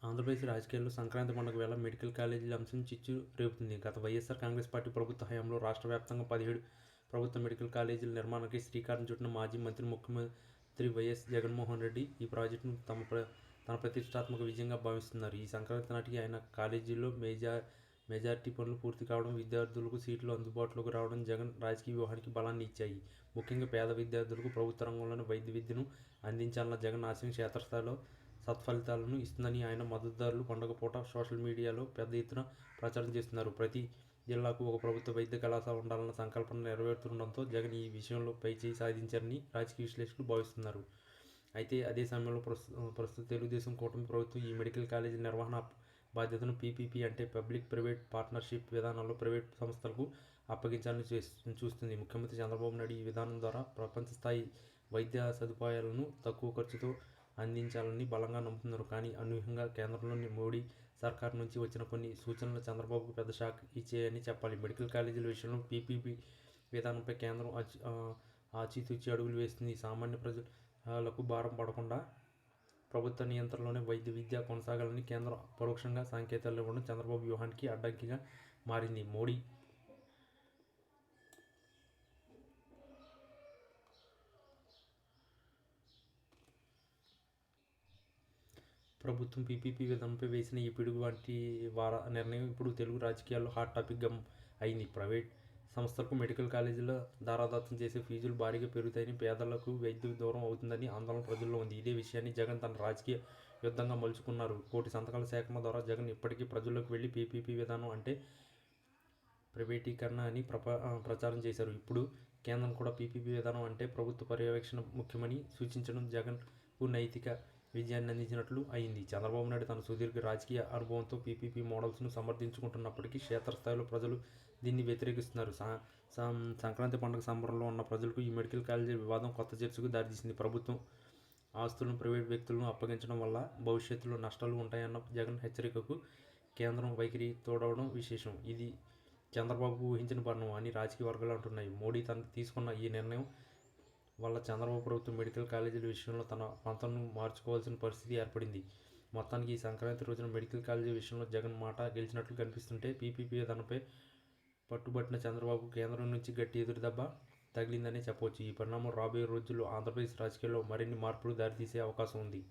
ఆంధ్రప్రదేశ్ రాజకీయాల్లో సంక్రాంతి పండుగ వేళ మెడికల్ కాలేజీల అంశం చిచ్చు రేపుతుంది. గత వైఎస్ఆర్ కాంగ్రెస్ పార్టీ ప్రభుత్వ హయాంలో రాష్ట్ర వ్యాప్తంగా 17 ప్రభుత్వ మెడికల్ కాలేజీల నిర్మాణానికి శ్రీకారం చుట్టిన మాజీ మంత్రి ముఖ్యమంత్రి వైఎస్ జగన్మోహన్ రెడ్డి ఈ ప్రాజెక్టును తన ప్రతిష్టాత్మక విజయంగా భావిస్తున్నారు. ఈ సంక్రాంతి నాటికి ఆయన కాలేజీల్లో మెజారిటీ పనులు పూర్తి కావడం, విద్యార్థులకు సీట్లు అందుబాటులోకి రావడం జగన్ రాజకీయ వ్యూహానికి బలాన్ని ఇచ్చాయి. ముఖ్యంగా పేద విద్యార్థులకు ప్రభుత్వ రంగంలోని వైద్య విద్యను అందించాలన్న జగన్ ఆశయం క్షేత్రస్థాయిలో సత్ఫలితాలను ఇస్తుందని ఆయన మద్దతుదారులు పండుగ పూట సోషల్ మీడియాలో పెద్ద ఎత్తున ప్రచారం చేస్తున్నారు. ప్రతి జిల్లాకు ఒక ప్రభుత్వ వైద్య కళాశాల ఉండాలన్న సంకల్పన నెరవేరుతుండడంతో జగన్ ఈ విషయంలో పైచేయి సాధించారని రాజకీయ విశ్లేషకులు భావిస్తున్నారు. అయితే అదే సమయంలో ప్రస్తుత తెలుగుదేశం కూటమి ప్రభుత్వం ఈ మెడికల్ కాలేజీ నిర్వహణ బాధ్యతను పీపీపీ అంటే పబ్లిక్ ప్రైవేట్ పార్ట్నర్షిప్ విధానంలో ప్రైవేట్ సంస్థలకు అప్పగించాలని చూస్తుంది. ముఖ్యమంత్రి చంద్రబాబు నాయుడు ఈ విధానం ద్వారా ప్రపంచ స్థాయి వైద్య సదుపాయాలను తక్కువ ఖర్చుతో అందించాలని బలంగా నమ్ముతున్నారు. కానీ అనూహ్యంగా కేంద్రంలోని మోడీ సర్కార్ నుంచి వచ్చిన కొన్ని సూచనలు చంద్రబాబుకు పెద్ద షాక్ ఇచ్చాయని చెప్పాలి. మెడికల్ కాలేజీల విషయంలో పీపీపీ విధానంపై కేంద్రం ఆచితూచి అడుగులు వేస్తుంది. సామాన్య ప్రజలకు భారం పడకుండా ప్రభుత్వ నియంత్రణలోనే వైద్య విద్య కొనసాగాలని కేంద్రం పరోక్షంగా సంకేతాలు ఇవ్వడం చంద్రబాబు వ్యూహానికి అడ్డంకిగా మారింది. మోడీ ప్రభుత్వం పీపీపీ విధానంపై వేసిన ఈ పిడుగు వంటి నిర్ణయం ఇప్పుడు తెలుగు రాజకీయాల్లో హాట్ టాపిక్గా అయింది. ప్రైవేట్ సంస్థలకు మెడికల్ కాలేజీల దారాదత్తం చేసే ఫీజులు భారీగా పెరుగుతాయని, పేదలకు వైద్యం దూరం అవుతుందని ఆందోళన ప్రజల్లో ఉంది. ఇదే విషయాన్ని జగన్ తన రాజకీయ యుద్ధంగా మలుచుకున్నారు. 1 కోటి సంతకాల సేకరణ ద్వారా జగన్ ఇప్పటికీ ప్రజల్లోకి వెళ్ళి పీపీపీ విధానం అంటే ప్రైవేటీకరణ అని ప్రచారం చేశారు. ఇప్పుడు కేంద్రం కూడా పీపీపీ విధానం అంటే ప్రభుత్వ పర్యవేక్షణ ముఖ్యమని సూచించడం జగన్కు నైతిక విజయాన్ని అందించినట్లు అయింది. చంద్రబాబు నాయుడు తన సుదీర్ఘ రాజకీయ అనుభవంతో పీపీపీ మోడల్స్ను సమర్థించుకుంటున్నప్పటికీ క్షేత్రస్థాయిలో ప్రజలు దీన్ని వ్యతిరేకిస్తున్నారు. సంక్రాంతి పండుగ సంబరంలో ఉన్న ప్రజలకు ఈ మెడికల్ కాలేజీ వివాదం కొత్త చర్చకు దారితీసింది. ప్రభుత్వం ఆస్తులను ప్రైవేట్ వ్యక్తులను అప్పగించడం వల్ల భవిష్యత్తులో నష్టాలు ఉంటాయన్న జగన్ హెచ్చరికకు కేంద్రం వైఖరి తోడవడం విశేషం. ఇది చంద్రబాబు ఊహించిన పరిణామం అని రాజకీయ వర్గాలు అంటున్నాయి. మోడీ తీసుకున్న ఈ నిర్ణయం వల్ల చంద్రబాబు ప్రభుత్వం మెడికల్ కాలేజీల విషయంలో తన పంతను మార్చుకోవాల్సిన పరిస్థితి ఏర్పడింది. మొత్తానికి ఈ సంక్రాంతి రోజున మెడికల్ కాలేజీ విషయంలో జగన్ మాట గెలిచినట్లు కనిపిస్తుంటే పీపీపీ విధానంపై పట్టుబట్టిన చంద్రబాబు కేంద్రం నుంచి గట్టి ఎదురుదెబ్బ తగిలిందనే చెప్పవచ్చు. ఈ పరిణామం రాబోయే రోజుల్లో ఆంధ్రప్రదేశ్ రాజకీయాల్లో మరిన్ని మార్పులు దారితీసే అవకాశం ఉంది.